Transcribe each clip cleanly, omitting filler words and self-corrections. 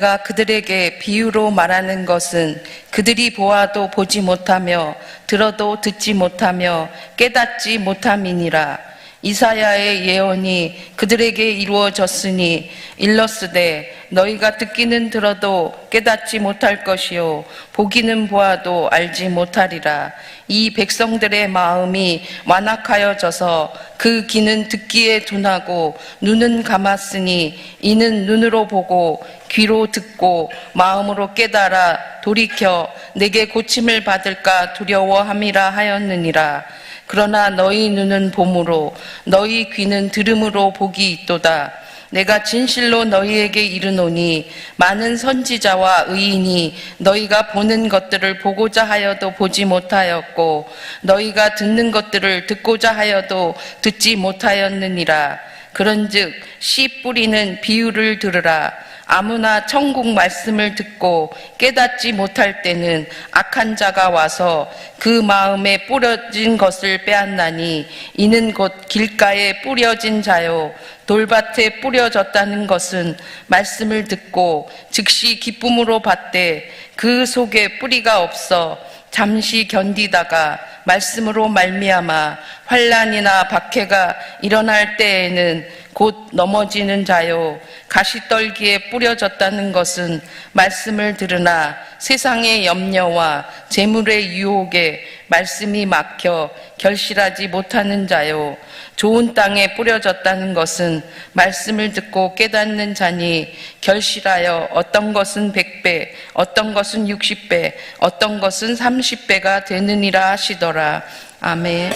내가 그들에게 비유로 말하는 것은 그들이 보아도 보지 못하며 들어도 듣지 못하며 깨닫지 못함이니라. 이사야의 예언이 그들에게 이루어졌으니 일렀으되 너희가 듣기는 들어도 깨닫지 못할 것이요 보기는 보아도 알지 못하리라. 이 백성들의 마음이 완악하여져서 그 귀는 듣기에 둔하고 눈은 감았으니 이는 눈으로 보고 귀로 듣고 마음으로 깨달아 돌이켜 내게 고침을 받을까 두려워함이라 하였느니라. 그러나 너희 눈은 봄으로 너희 귀는 들음으로 복이 있도다. 내가 진실로 너희에게 이르노니 많은 선지자와 의인이 너희가 보는 것들을 보고자 하여도 보지 못하였고 너희가 듣는 것들을 듣고자 하여도 듣지 못하였느니라. 그런즉 씨 뿌리는 비유를 들으라. 아무나 천국 말씀을 듣고 깨닫지 못할 때는 악한 자가 와서 그 마음에 뿌려진 것을 빼앗나니 이는 곧 길가에 뿌려진 자요 돌밭에 뿌려졌다는 것은 말씀을 듣고 즉시 기쁨으로 받되 그 속에 뿌리가 없어 잠시 견디다가 말씀으로 말미암아 환난이나 박해가 일어날 때에는 곧 넘어지는 자요 가시떨기에 뿌려졌다는 것은 말씀을 들으나 세상의 염려와 재물의 유혹에 말씀이 막혀 결실하지 못하는 자요 좋은 땅에 뿌려졌다는 것은 말씀을 듣고 깨닫는 자니 결실하여 어떤 것은 100배 어떤 것은 60배 어떤 것은 30배가 되느니라 하시더라. 아멘.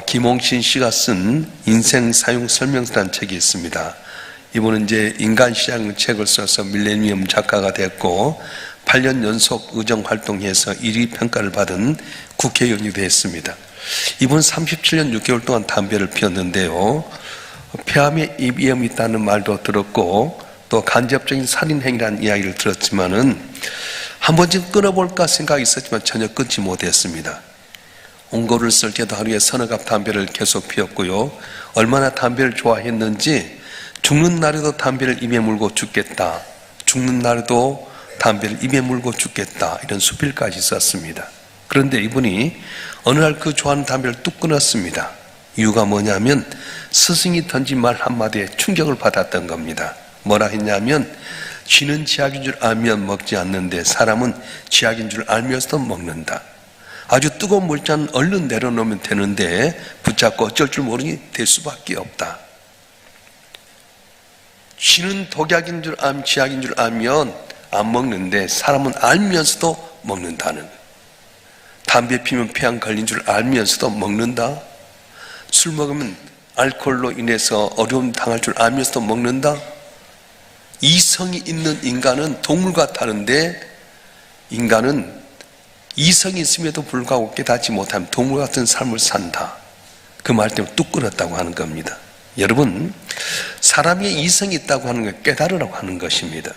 김홍신 씨가 쓴 인생 사용 설명서라는 책이 있습니다. 이분은 이제 인간시장 책을 써서 밀레니엄 작가가 됐고 8년 연속 의정 활동해서 1위 평가를 받은 국회의원이 됐습니다. 이분 37년 6개월 동안 담배를 피웠는데요. 폐암에 위험이 있다는 말도 들었고 또 간접적인 살인행위라는 이야기를 들었지만은 한 번쯤 끊어볼까 생각이 있었지만 전혀 끊지 못했습니다. 옹고를 쓸 때도 하루에 서너 갑 담배를 계속 피웠고요. 얼마나 담배를 좋아했는지 죽는 날에도 담배를 입에 물고 죽겠다. 죽는 날에도 담배를 입에 물고 죽겠다. 이런 수필까지 썼습니다. 그런데 이분이 어느 날 그 좋아하는 담배를 뚝 끊었습니다. 이유가 뭐냐면 스승이 던진 말 한마디에 충격을 받았던 겁니다. 뭐라 했냐면 쥐는 쥐약인 줄 알면 먹지 않는데 사람은 쥐약인 줄 알면서도 먹는다. 아주 뜨거운 물잔 얼른 내려놓으면 되는데 붙잡고 어쩔 줄 모르니 될 수밖에 없다. 쥐는 독약인 줄 알면 쥐약인 줄 알면 안 먹는데 사람은 알면서도 먹는다는 거예요. 담배 피면 폐암 걸린 줄 알면서도 먹는다. 술 먹으면 알코올로 인해서 어려움 당할 줄 알면서도 먹는다. 이성이 있는 인간은 동물과 다른데 인간은 이성이 있음에도 불구하고 깨닫지 못하면 동물 같은 삶을 산다. 그 말 때문에 뚝 끊었다고 하는 겁니다. 여러분, 사람의 이성이 있다고 하는 건 깨달으라고 하는 것입니다.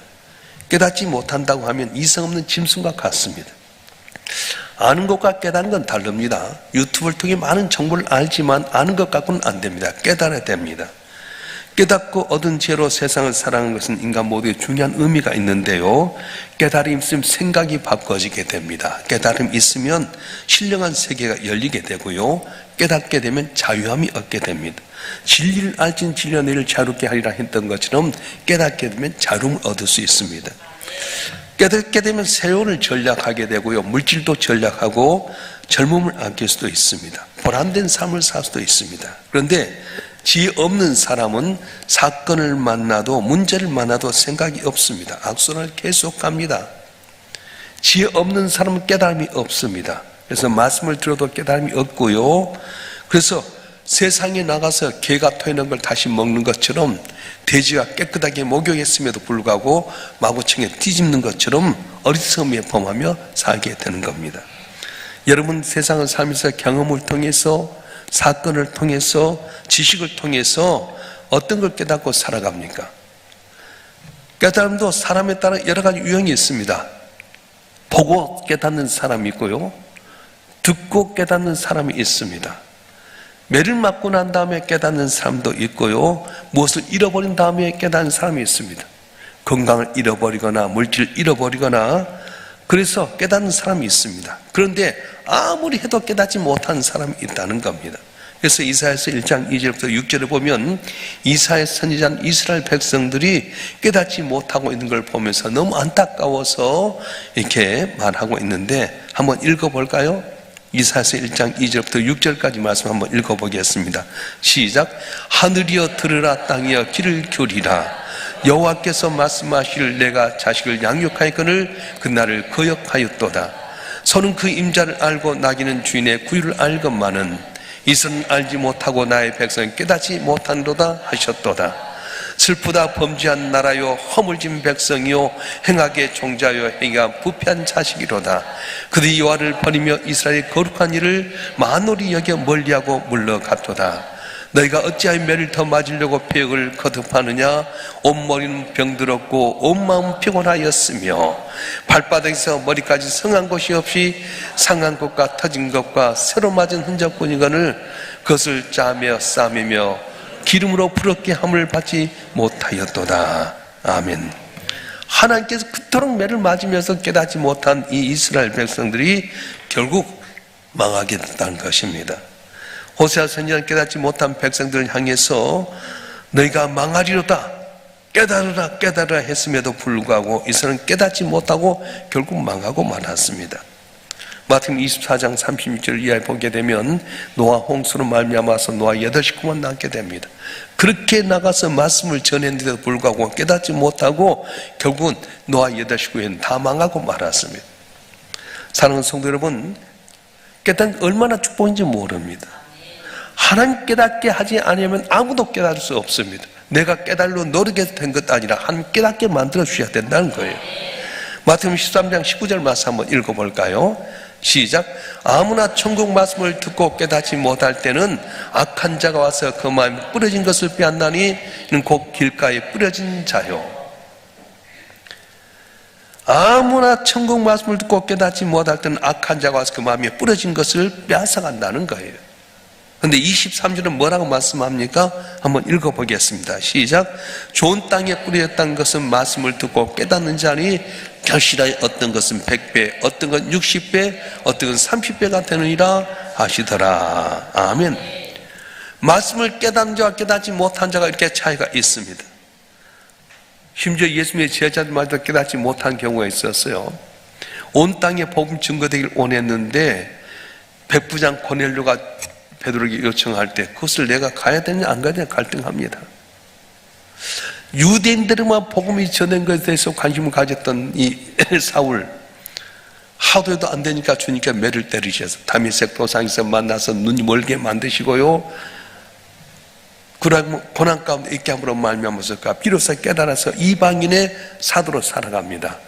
깨닫지 못한다고 하면 이성 없는 짐승과 같습니다. 아는 것과 깨닫는 건 다릅니다. 유튜브를 통해 많은 정보를 알지만 아는 것 갖고는 안 됩니다. 깨달아야 됩니다. 깨닫고 얻은 죄로 세상을 살아가는 것은 인간 모두의 중요한 의미가 있는데요. 깨달음이 있으면 생각이 바꿔지게 됩니다. 깨달음이 있으면 신령한 세계가 열리게 되고요. 깨닫게 되면 자유함이 얻게 됩니다. 진리를 알진 진리가 너희를 자유롭게 하리라 했던 것처럼 깨닫게 되면 자유를 얻을 수 있습니다. 깨닫게 되면 세월을 전략하게 되고요. 물질도 전략하고 젊음을 아낄 수도 있습니다. 보람된 삶을 살 수도 있습니다. 그런데 지혜 없는 사람은 사건을 만나도 문제를 만나도 생각이 없습니다. 악순환을 계속합니다. 지혜 없는 사람은 깨달음이 없습니다. 그래서 말씀을 들어도 깨달음이 없고요. 그래서 세상에 나가서 개가 토해낸 걸 다시 먹는 것처럼 돼지가 깨끗하게 목욕했음에도 불구하고 마구청에 뒤집는 것처럼 어리석음에 범하며 살게 되는 겁니다. 여러분 세상을 살면서 경험을 통해서 사건을 통해서 지식을 통해서 어떤 걸 깨닫고 살아갑니까? 깨달음도 사람에 따라 여러 가지 유형이 있습니다. 보고 깨닫는 사람이 있고요. 듣고 깨닫는 사람이 있습니다. 매를 맞고 난 다음에 깨닫는 사람도 있고요. 무엇을 잃어버린 다음에 깨닫는 사람이 있습니다. 건강을 잃어버리거나 물질을 잃어버리거나 그래서 깨닫는 사람이 있습니다. 그런데 아무리 해도 깨닫지 못하는 사람이 있다는 겁니다. 그래서 이사야서 1장 2절부터 6절에 보면 이사야 선지자는 이스라엘 백성들이 깨닫지 못하고 있는 걸 보면서 너무 안타까워서 이렇게 말하고 있는데 한번 읽어볼까요? 이사야서 1장 2절부터 6절까지 말씀 한번 읽어보겠습니다. 시작. 하늘이여 들으라, 땅이여 귀를 기울이라. 여호와께서 말씀하시길 내가 자식을 양육하였거늘 그날을 거역하였도다. 소는 그 임자를 알고 나귀는 주인의 구유를 알건만은 이스라엘은 알지 못하고 나의 백성은 깨닫지 못한도다 하셨도다. 슬프다 범죄한 나라요 허물진 백성이요 행악의 종자요 행위가 부패한 자식이로다. 그들이 여호와를 버리며 이스라엘의 거룩한 일을 만홀히 여겨 멀리하고 물러갔도다. 너희가 어찌하여 매를 더 맞으려고 폐역을 거듭하느냐? 온머리는 병들었고 온 마음은 피곤하였으며 발바닥에서 머리까지 성한 곳이 없이 상한 것과 터진 것과 새로 맞은 흔적뿐이거늘 그것을 짜며 싸매며 기름으로 부럽게 함을 받지 못하였도다. 아멘. 하나님께서 그토록 매를 맞으면서 깨닫지 못한 이 이스라엘 백성들이 결국 망하게 됐다는 것입니다. 호세아 선지자는 깨닫지 못한 백성들을 향해서 너희가 망하리로다, 깨달으라 깨달으라 했음에도 불구하고 이스라엘은 깨닫지 못하고 결국 망하고 말았습니다. 마태복음 24장 36절 이하에 보게 되면 노아 홍수로 말미암아서 노아 8식구만 남게 됩니다. 그렇게 나가서 말씀을 전했는데도 불구하고 깨닫지 못하고 결국은 노아 8식구는 다 망하고 말았습니다. 사랑하는 성도 여러분, 깨닫는 게 얼마나 축복인지 모릅니다. 하나님 깨닫게 하지 않으면 아무도 깨달을 수 없습니다. 내가 깨달로 노력해서 된 것 아니라 하나님 깨닫게 만들어 주셔야 된다는 거예요. 마태복음 13장 19절 말씀 한번 읽어볼까요? 시작. 아무나 천국 말씀을 듣고 깨닫지 못할 때는 악한 자가 와서 그 마음에 뿌려진 것을 빼앗나니 이는 곧 길가에 뿌려진 자요. 아무나 천국 말씀을 듣고 깨닫지 못할 때는 악한 자가 와서 그 마음에 뿌려진 것을 빼앗아간다는 거예요. 그런데 23절은 뭐라고 말씀합니까? 한번 읽어보겠습니다. 시작. 좋은 땅에 뿌렸다는 것은 말씀을 듣고 깨닫는 자니 결실하여 어떤 것은 100배, 어떤 건 60배, 어떤 건 30배가 되느니라 하시더라. 아멘. 말씀을 깨닫는 자와 깨닫지 못한 자가 이렇게 차이가 있습니다. 심지어 예수님의 제자들마다 깨닫지 못한 경우가 있었어요. 온 땅에 복음 증거되기를 원했는데 백부장 고넬료가 베드로에게 요청할 때 그것을 내가 가야 되냐 안 가야 되냐 갈등합니다. 유대인들만 복음이 전된 것에 대해서 관심을 가졌던 이 사울, 하도해도 안 되니까 주님께 매를 때리셔서 다메섹 도상에서 만나서 눈이 멀게 만드시고요, 그러고 고난 가운데 있게 함으로 말미암아서 비로소 깨달아서 이방인의 사도로 살아갑니다.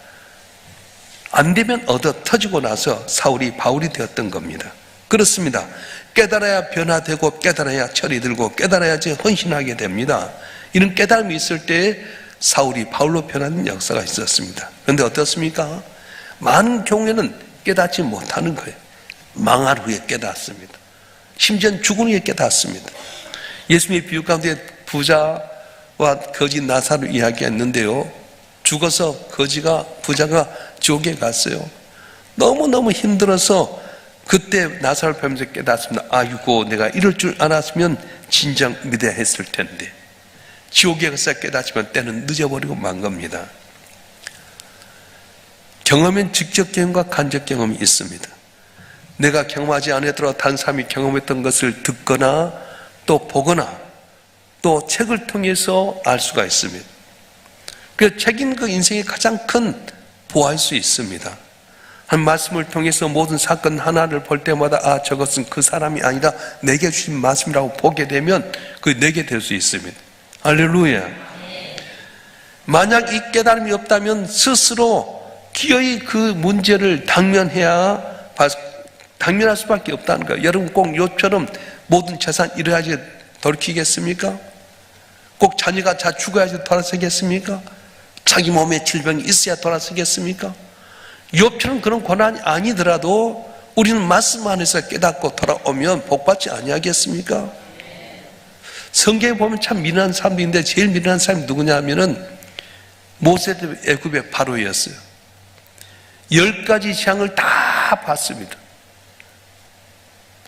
안 되면 얻어 터지고 나서 사울이 바울이 되었던 겁니다. 그렇습니다. 깨달아야 변화되고 깨달아야 철이 들고 깨달아야지 헌신하게 됩니다. 이런 깨달음이 있을 때 사울이 바울로 변하는 역사가 있었습니다. 그런데 어떻습니까? 많은 경우에는 깨닫지 못하는 거예요. 망할 후에 깨닫습니다. 심지어는 죽은 후에 깨닫습니다. 예수님의 비유 가운데 부자와 거지 나사를 이야기했는데요, 죽어서 부자가 지옥에 갔어요. 너무너무 힘들어서 그때 나사를 뵈면서 깨닫습니다. 아이고, 내가 이럴 줄 알았으면 진정 믿어했을 텐데. 지옥에 가서 깨닫지만 때는 늦어버리고 만 겁니다. 경험엔 직접 경험과 간접 경험이 있습니다. 내가 경험하지 않았더라도 다른 사람이 경험했던 것을 듣거나 또 보거나 또 책을 통해서 알 수가 있습니다. 그 책인 그 인생의 가장 큰 보화일 수 있습니다. 한 말씀을 통해서 모든 사건 하나를 볼 때마다 아, 저것은 그 사람이 아니라 내게 주신 말씀이라고 보게 되면 그 내게 될 수 있습니다. 할렐루야. 만약 이 깨달음이 없다면 스스로 기어이 그 문제를 당면할 수밖에 없다는 거예요. 여러분 꼭 요처럼 모든 재산 잃어야지 돌이키겠습니까? 꼭 자녀가 다 죽어야지 돌아서겠습니까? 자기 몸에 질병이 있어야 돌아서겠습니까? 욥처럼 그런 고난이 아니더라도 우리는 말씀 안에서 깨닫고 돌아오면 복받지 아니하겠습니까? 성경에 보면 참 미련한 사람도 있는데 제일 미련한 사람이 누구냐 하면은 모세 애굽의 바로였어요. 10가지 재앙을 다 봤습니다.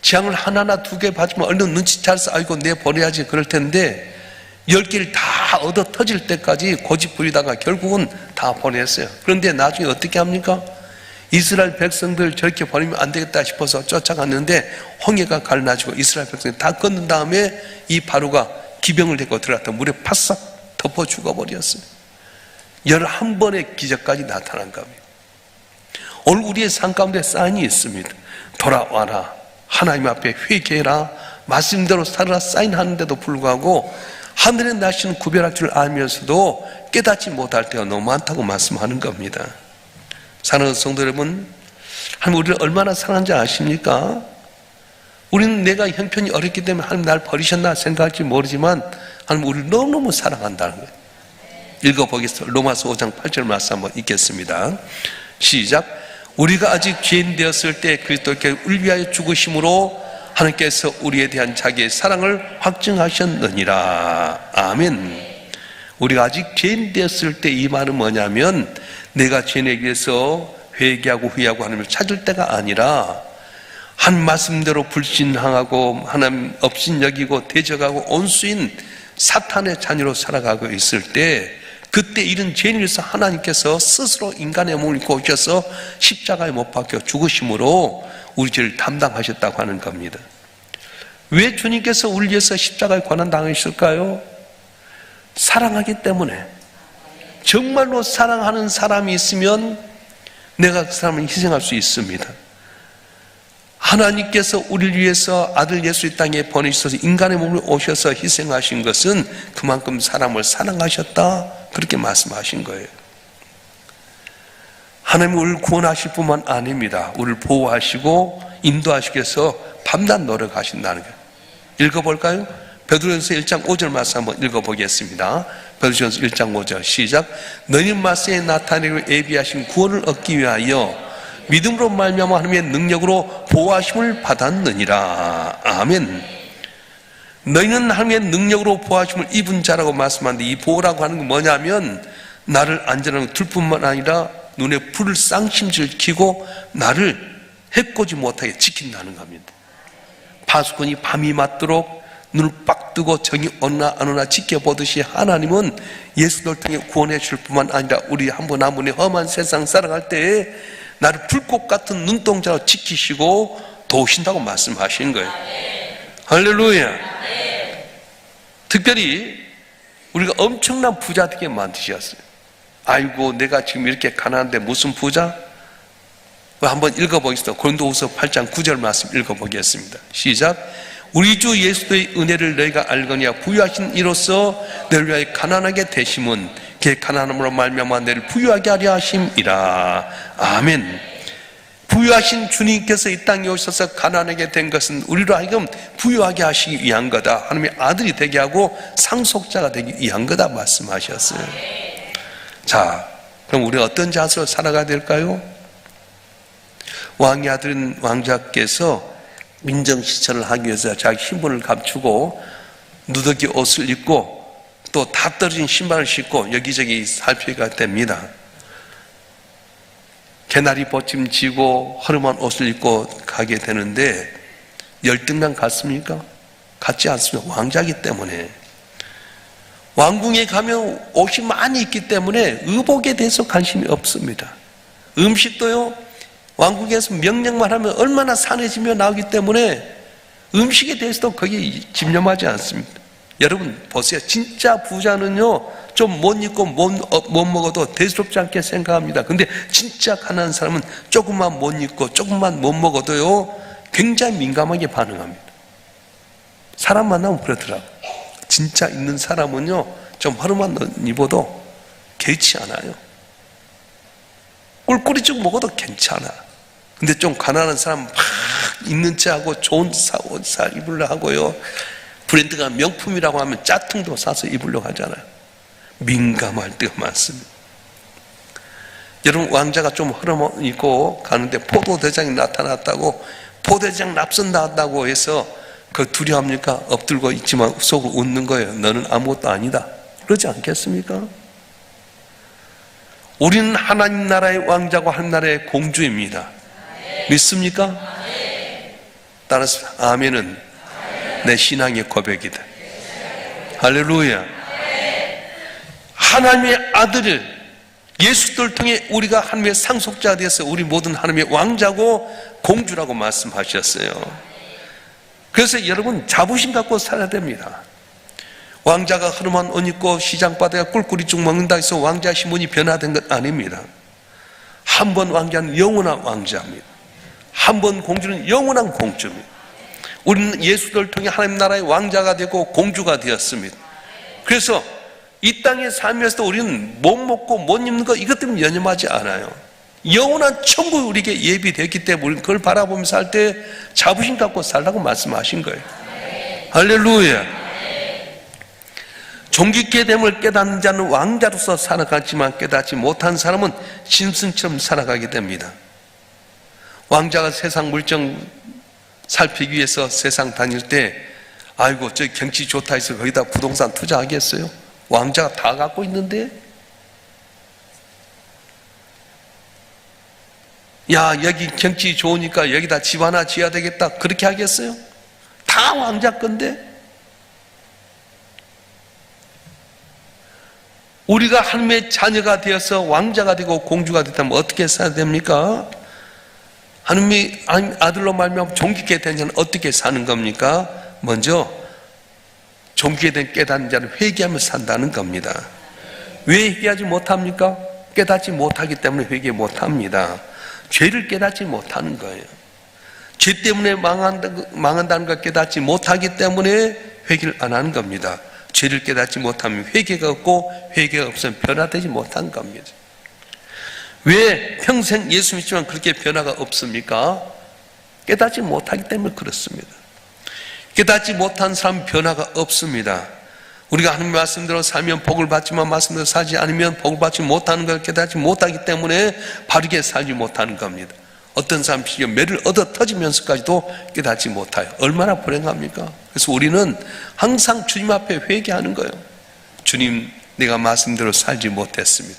재앙을 하나나 2개 받으면 얼른 눈치채서 아이고 내 보내야지 그럴 텐데 10개를 다 얻어 터질 때까지 고집 부리다가 결국은 다 보냈어요. 그런데 나중에 어떻게 합니까? 이스라엘 백성들 저렇게 보내면 안 되겠다 싶어서 쫓아갔는데 홍해가 갈라지고 이스라엘 백성이 다 건넌 다음에 이 바로가 기병을 데리고 들어갔다 물에 파싹 덮어 죽어버렸어요. 11번의 기적까지 나타난 겁니다. 오늘 우리의 삶 가운데 사인이 있습니다. 돌아와라, 하나님 앞에 회개해라, 말씀대로 살아라 사인하는데도 불구하고 하늘의 날씨는 구별할 줄 알면서도 깨닫지 못할 때가 너무 많다고 말씀하는 겁니다. 사랑하는 성도 여러분, 하나님 우리를 얼마나 사랑하는지 아십니까? 우리는 내가 형편이 어렵기 때문에 하나님 날 버리셨나 생각할지 모르지만 하나님 우리를 너무너무 사랑한다는 거예요. 읽어보겠습니다. 로마서 5장 8절 말씀 한번 읽겠습니다. 시작. 우리가 아직 죄인 되었을 때 그리스도께 우리 위하여 죽으심으로 하나님께서 우리에 대한 자기의 사랑을 확증하셨느니라. 아멘. 우리가 아직 죄인 되었을 때 이 말은 뭐냐면 내가 죄인에게 위해서 회개하고 후회하고 하나님을 찾을 때가 아니라 한 말씀대로 불신하고 하나님 업신여기고 대적하고 온수인 사탄의 자녀로 살아가고 있을 때 그때 이런 죄인을 위해서 하나님께서 스스로 인간의 몸을 입고 오셔서 십자가에 못 박혀 죽으심으로 우리 죄를 담당하셨다고 하는 겁니다. 왜 주님께서 우리를 위해서 십자가에 고난당하셨을까요? 사랑하기 때문에. 정말로 사랑하는 사람이 있으면 내가 그 사람을 희생할 수 있습니다. 하나님께서 우리를 위해서 아들 예수 이 땅에 보내셔서 인간의 몸을 오셔서 희생하신 것은 그만큼 사람을 사랑하셨다 그렇게 말씀하신 거예요. 하나님은 우리를 구원하실 뿐만 아닙니다. 우리를 보호하시고 인도하시기 위해서 밤낮 노력하신다는 거예요. 읽어볼까요? 베드로전서 1장 5절 말씀 한번 읽어보겠습니다. 베드로전서 1장 5절 시작. 너희 말씀에 나타내기로 예비하신 구원을 얻기 위하여 믿음으로 말미암아 하나님의 능력으로 보호하심을 받았느니라. 아멘. 너희는 하나님의 능력으로 보호하심을 입은 자라고 말씀하는데 이 보호라고 하는 건 뭐냐면 나를 안전하게 둘 뿐만 아니라 눈에 불을 쌍심줄 켜고 나를 해코지 못하게 지킨다는 겁니다. 파수꾼이 밤이 맞도록 눈을 빡 뜨고 정이 오나 안 오나 지켜보듯이 하나님은 예수를 통해 구원해 줄 뿐만 아니라 우리 한 분 한 분이 험한 세상 살아갈 때에 나를 불꽃 같은 눈동자로 지키시고 도우신다고 말씀하신 거예요. 할렐루야. 특별히 우리가 엄청난 부자 되게 만드셨어요. 아이고 내가 지금 이렇게 가난한데 무슨 부자? 한번 읽어보겠습니다. 고린도후서 8장 9절 말씀 읽어보겠습니다. 시작. 우리 주 예수의 은혜를 너희가 알거니와 부유하신 이로써 너희를 위하여 가난하게 되심은 그의 가난함으로 말미암아 너희를 부유하게 하려 하심이라. 아멘. 부유하신 주님께서 이 땅에 오셔서 가난하게 된 것은 우리로 하여금 부유하게 하시기 위한 거다. 하나님의 아들이 되게 하고 상속자가 되기 위한 거다 말씀하셨어요. 자, 그럼 우리 어떤 자세로 살아가야 될까요? 왕의 아들인 왕자께서 민정시천을 하기 위해서 자기 신분을 감추고 누더기 옷을 입고 또 다 떨어진 신발을 신고 여기저기 살피가 됩니다. 개나리 보침 지고 허름한 옷을 입고 가게 되는데 열등감 같습니까? 같지 않습니다. 왕자이기 때문에. 왕궁에 가면 옷이 많이 있기 때문에 의복에 대해서 관심이 없습니다. 음식도요, 왕국에서 명령만 하면 얼마나 산해지며 나오기 때문에 음식에 대해서도 거기 집념하지 않습니다. 여러분 보세요. 진짜 부자는요 좀 못 입고 못 먹어도 대수롭지 않게 생각합니다. 근데 진짜 가난한 사람은 조금만 못 입고 조금만 못 먹어도요 굉장히 민감하게 반응합니다. 사람 만나면 그렇더라고요. 진짜 있는 사람은요 좀 허름한 옷 입어도 개의치 않아요. 꿀꿀이 쭉 먹어도 괜찮아. 근데 좀 가난한 사람 막 있는 체하고 좋은 옷 사 입으려 하고요. 브랜드가 명품이라고 하면 짝퉁도 사서 입으려고 하잖아요. 민감할 때가 많습니다. 여러분 왕자가 좀 허름 입고 가는데 포도대장이 나타났다고 포도대장 납선 나왔다고 해서 그 두려워합니까? 엎들고 있지만 속으로 웃는 거예요. 너는 아무것도 아니다. 그러지 않겠습니까? 우리는 하나님 나라의 왕자고 하나님 나라의 공주입니다. 믿습니까? 따라서 아멘은 내 신앙의 고백이다. 할렐루야. 하나님의 아들을 예수를 통해 우리가 하나님의 상속자가 되어서 우리 모든 하나님의 왕자고 공주라고 말씀하셨어요. 그래서 여러분 자부심 갖고 살아야 됩니다. 왕자가 흐름한 옷 입고 시장바닥에 꿀꿀이 쭉 먹는다 해서 왕자 신분이 변화된 것 아닙니다. 한 번 왕자는 영원한 왕자입니다. 한 번 공주는 영원한 공주입니다. 우리는 예수를 통해 하나님 나라의 왕자가 되고 공주가 되었습니다. 그래서 이 땅에 살면서도 우리는 못 먹고 못 입는 거 이것 때문에 연연하지 않아요. 영원한 천국이 우리에게 예비되었기 때문에 우리는 그걸 바라보면서 살 때 자부심 갖고 살라고 말씀하신 거예요. 할렐루야. 종깃게 됨을 깨닫는 자는 왕자로서 살아가지만 깨닫지 못한 사람은 짐승처럼 살아가게 됩니다. 왕자가 세상 물정 살피기 위해서 세상 다닐 때 아이고 저 경치 좋다 해서 거기다 부동산 투자하겠어요? 왕자가 다 갖고 있는데? 야 여기 경치 좋으니까 여기다 집 하나 지어야 되겠다 그렇게 하겠어요? 다 왕자 건데? 우리가 하나님의 자녀가 되어서 왕자가 되고 공주가 됐다면 어떻게 살아야 됩니까? 하나님의 아들로 말미암아 종깃게 된 자는 어떻게 사는 겁니까? 먼저 종깃게 된 깨닫는 자는 회개하며 산다는 겁니다. 왜 회개하지 못합니까? 깨닫지 못하기 때문에 회개 못합니다. 죄를 깨닫지 못하는 거예요. 죄 때문에 망한다는 걸 깨닫지 못하기 때문에 회개를 안 하는 겁니다. 죄를 깨닫지 못하면 회개가 없고 회개가 없으면 변화되지 못한 겁니다. 왜 평생 예수 믿지만 그렇게 변화가 없습니까? 깨닫지 못하기 때문에 그렇습니다. 깨닫지 못한 사람은 변화가 없습니다. 우리가 하나님 말씀대로 살면 복을 받지만 말씀대로 살지 않으면 복을 받지 못하는 걸 깨닫지 못하기 때문에 바르게 살지 못하는 겁니다. 어떤 사람이 매를 얻어 터지면서까지도 깨닫지 못해요. 얼마나 불행합니까? 그래서 우리는 항상 주님 앞에 회개하는 거예요. 주님, 내가 말씀대로 살지 못했습니다.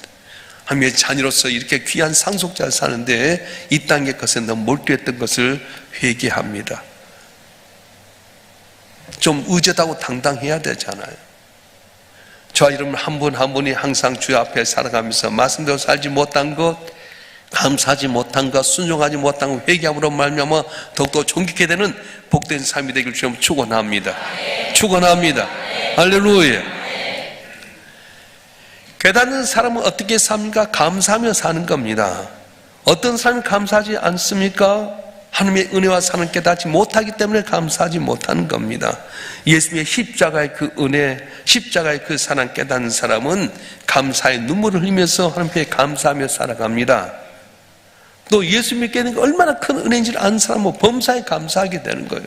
하나님의 자녀로서 이렇게 귀한 상속자를 사는데 이 땅의 것에 너무 몰두했던 것을 회개합니다. 좀 의젓하고 당당해야 되잖아요. 저와 여러분 한 분 한 분이 항상 주 앞에 살아가면서 말씀대로 살지 못한 것, 감사하지 못한 것, 순종하지 못한 것, 회개함으로 말미암아 더욱더 존귀케 되는 복된 삶이 되길 주님 축원합니다. 축원합니다. 할렐루야. 깨닫는 사람은 어떻게 삽니까? 감사하며 사는 겁니다. 어떤 사람이 감사하지 않습니까? 하나님의 은혜와 사는 깨닫지 못하기 때문에 감사하지 못하는 겁니다. 예수님의 십자가의 그 은혜, 십자가의 그 사랑 깨닫는 사람은 감사의 눈물을 흘리면서 하나님께 감사하며 살아갑니다. 또 예수 믿게 되는 게 얼마나 큰 은혜인지를 아는 사람은 범사에 감사하게 되는 거예요.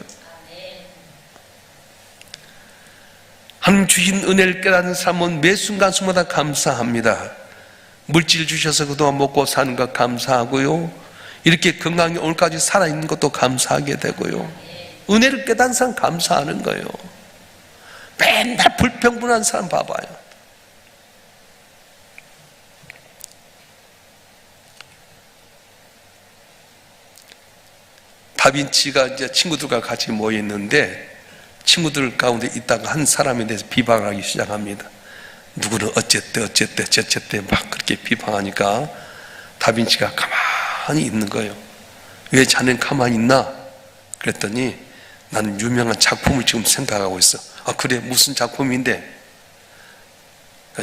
하나님 주신 은혜를 깨닫는 사람은 매 순간순간마다 감사합니다. 물질 주셔서 그동안 먹고 사는 것 감사하고요, 이렇게 건강히 오늘까지 살아있는 것도 감사하게 되고요, 은혜를 깨닫는 사람 감사하는 거예요. 맨날 불평분한 사람 봐봐요. 다빈치가 이제 친구들과 같이 모여 있는데 친구들 가운데 있다가 한 사람에 대해서 비방하기 시작합니다. 누구는 어쨌대 막 그렇게 비방하니까 다빈치가 가만히 있는 거예요. 왜 자네는 가만히 있나? 그랬더니 나는 유명한 작품을 지금 생각하고 있어. 아 그래, 무슨 작품인데?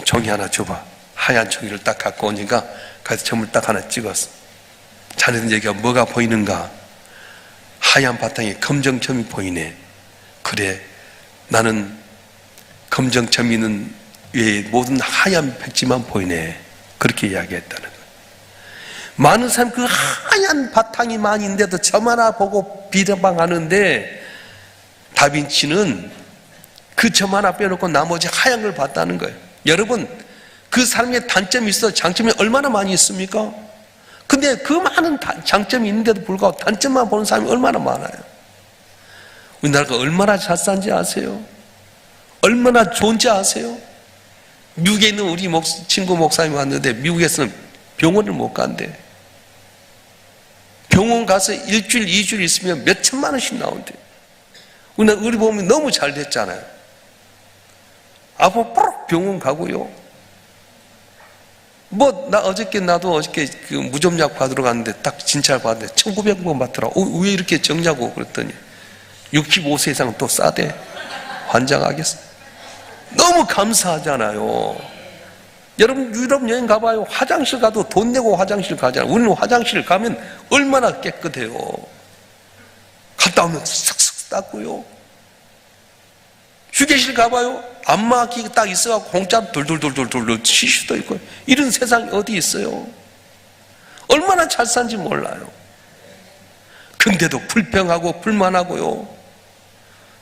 종이 하나 줘봐. 하얀 종이를 딱 갖고 오니까 가서 점을 딱 하나 찍었어. 자네는 여기가 뭐가 보이는가? 하얀 바탕에 검정점이 보이네. 그래, 나는 검정점이 있는 외에 모든 하얀 백지만 보이네. 그렇게 이야기했다는 거예요. 많은 사람이 그 하얀 바탕이 많이 있는데도 점 하나 보고 비방하는데 다빈치는 그 점 하나 빼놓고 나머지 하얀 걸 봤다는 거예요. 여러분, 그 사람의 단점이 있어 장점이 얼마나 많이 있습니까? 근데 그 많은 장점이 있는데도 불구하고 단점만 보는 사람이 얼마나 많아요. 우리나라가 얼마나 잘 산지 아세요? 얼마나 좋은지 아세요? 미국에 있는 우리 친구 목사님 왔는데 미국에서는 병원을 못 간대. 병원 가서 일주일, 2주일 있으면 몇 천만 원씩 나온대. 우리 보면 너무 잘 됐잖아요. 앞으로 뽀록 병원 가고요. 나도 어저께 그 무좀약 받으러 갔는데 딱 진찰 받는데 1,900원 받더라. 왜 이렇게 적냐고 그랬더니 65세 이상 또 싸대. 환장하겠어. 너무 감사하잖아요. 여러분 유럽 여행 가봐요. 화장실 가도 돈 내고 화장실 가잖아요. 우리는 화장실 가면 얼마나 깨끗해요. 갔다 오면 싹싹 닦고요. 휴게실 가봐요. 안마기 딱 있어갖고 공짜로 돌돌돌돌돌 시슈도 있고. 이런 세상이 어디 있어요? 얼마나 잘 산지 몰라요. 근데도 불평하고 불만하고요.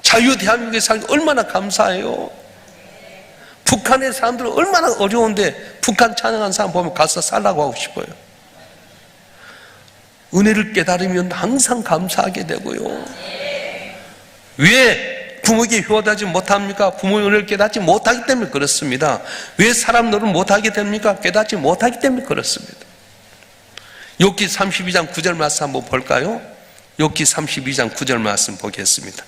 자유 대한민국에 살기 얼마나 감사해요. 북한의 사람들은 얼마나 어려운데 북한 찬양한 사람 보면 가서 살라고 하고 싶어요. 은혜를 깨달으면 항상 감사하게 되고요. 왜 부모에게 효도하지 못합니까? 부모의 은혜를 깨닫지 못하기 때문에 그렇습니다. 왜 사람 노릇 못하게 됩니까? 깨닫지 못하기 때문에 그렇습니다. 욥기 32장 9절 말씀 한번 볼까요? 욥기 32장 9절 말씀 보겠습니다.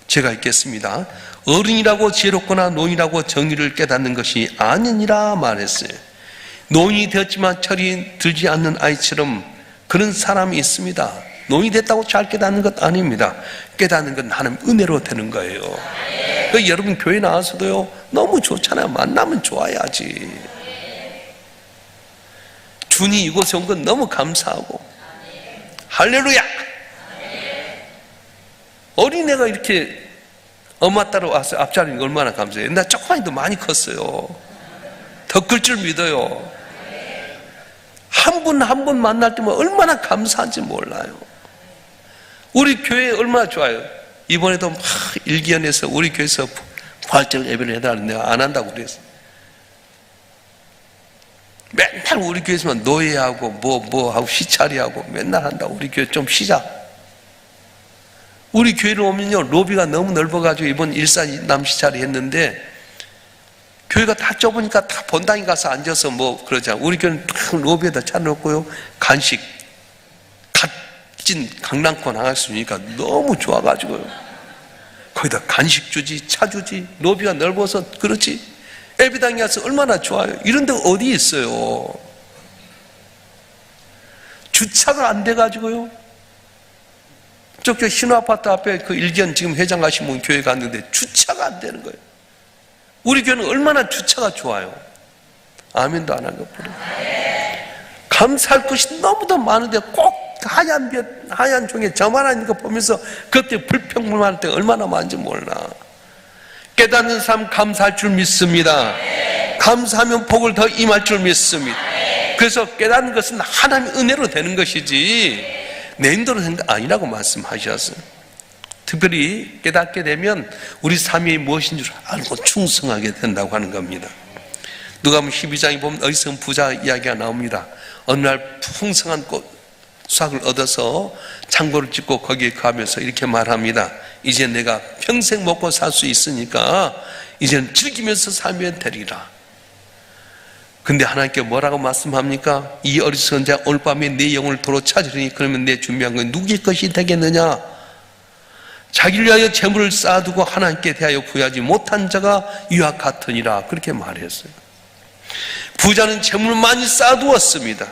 제가 읽겠습니다. 어른이라고 지혜롭거나 노인이라고 정의를 깨닫는 것이 아니니라 말했어요. 노인이 되었지만 철이 들지 않는 아이처럼 그런 사람이 있습니다. 노인이 됐다고 잘 깨닫는 것 아닙니다. 깨닫는 건 하나님 은혜로 되는 거예요. 그러니까 여러분 교회 나와서도요, 너무 좋잖아요. 만나면 좋아야지. 주님 이곳에 온 건 너무 감사하고, 할렐루야. 어린애가 이렇게 엄마 따라 와서 앞자리는 얼마나 감사해요. 나 조금만도 많이 컸어요. 더 클 줄 믿어요. 한 분 한 분 만날 때면 얼마나 감사한지 몰라요. 우리 교회 얼마나 좋아요. 이번에도 막 일기연에서 우리 교회에서 부활절 예배를 해달라는데 내가 안 한다고 그랬어. 맨날 우리 교회에서만 노예하고 하고 시찰이하고 맨날 한다고. 우리 교회 좀 쉬자. 우리 교회를 오면요, 로비가 너무 넓어가지고 이번 일산 남시찰이 했는데 교회가 다 좁으니까 다 본당에 가서 앉아서 그러잖아. 우리 교회는 딱 로비에다 차려놓고요, 간식 갓 찐 강낭콩 하나 주니까 너무 좋아가지고요. 거기다 간식 주지, 차 주지. 로비가 넓어서 그렇지. 예배당에 가서 얼마나 좋아요. 이런 데 어디 있어요. 주차가 안 돼가지고요. 저쪽 신호아파트 앞에 그 일견 지금 회장 가신 분 교회 갔는데 주차가 안 되는 거예요. 우리 교회는 얼마나 주차가 좋아요. 아멘도 안 한 것뿐이에요. 감사할 것이 너무도 많은데 꼭 하얀 종에 저만한 거 보면서 그때 불평불만할 때 얼마나 많은지 몰라. 깨닫는 사람 감사할 줄 믿습니다. 감사하면 복을 더 임할 줄 믿습니다. 그래서 깨닫는 것은 하나님의 은혜로 되는 것이지 내 힘대로 되는 게 아니라고 말씀하셨어요. 특별히 깨닫게 되면 우리 삶이 무엇인 줄 알고 충성하게 된다고 하는 겁니다. 누가복음 12장에 보면 어리석은 부자 이야기가 나옵니다. 어느 날 풍성한 수확을 얻어서 창고를 짓고 거기에 가면서 이렇게 말합니다. 이제 내가 평생 먹고 살 수 있으니까 이제는 즐기면서 살면 되리라. 근데 하나님께 뭐라고 말씀합니까? 이 어리석은 자 오늘 밤에 내 영혼을 도로 찾으리니 그러면 내 준비한 건 누구의 것이 되겠느냐? 자기를 위하여 재물을 쌓아두고 하나님께 대하여 구하지 못한 자가 유학 같으니라. 그렇게 말했어요. 부자는 재물을 많이 쌓아두었습니다.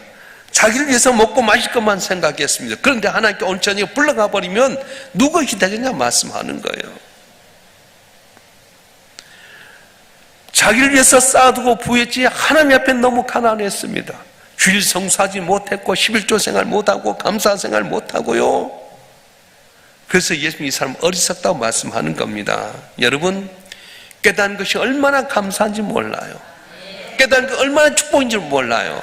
자기를 위해서 먹고 마실 것만 생각했습니다. 그런데 하나님께 오늘 저녁에 불러가 버리면 누구의 되겠냐 말씀하는 거예요. 자기를 위해서 쌓아두고 부했지 하나님 앞에 너무 가난했습니다. 주일 성수하지 못했고 11조 생활 못하고 감사 생활 못하고요. 그래서 예수님이 이 사람 어리석다고 말씀하는 겁니다. 여러분 깨닫는 것이 얼마나 감사한지 몰라요. 깨닫는 게 얼마나 축복인지 몰라요.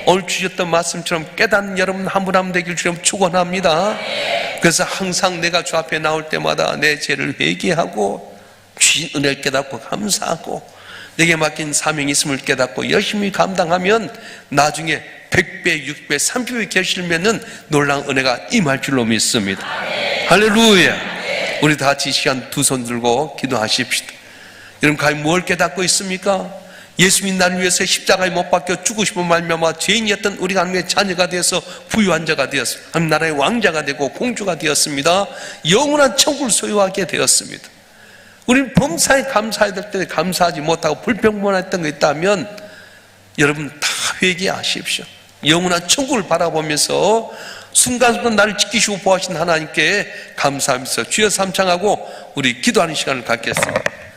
오늘 주셨던 말씀처럼 깨닫는 여러분 한 분 한 분 되길 주님 축원합니다. 그래서 항상 내가 주 앞에 나올 때마다 내 죄를 회개하고 주신 은혜를 깨닫고 감사하고 내게 맡긴 사명이 있음을 깨닫고 열심히 감당하면 나중에 100배, 6배, 30배 계시면은 놀라운 은혜가 임할 줄로 믿습니다. 할렐루야. 우리 다 같이 이 시간 두 손 들고 기도하십시다. 여러분 과연 뭘 깨닫고 있습니까? 예수님 나를 위해서 십자가에 못 박혀 죽으심으로 말미암아 죄인이었던 우리가 하나님의 자녀가 되어서 부유한 자가 되었습니다. 하나님 나라의 왕자가 되고 공주가 되었습니다. 영원한 천국을 소유하게 되었습니다. 우리는 범사에 감사해야 될 때 감사하지 못하고 불평불만했던 거 있다면 여러분 다 회개하십시오. 영원한 천국을 바라보면서 순간순간 나를 지키시고 보호하신 하나님께 감사하면서 주여 삼창하고 우리 기도하는 시간을 갖겠습니다.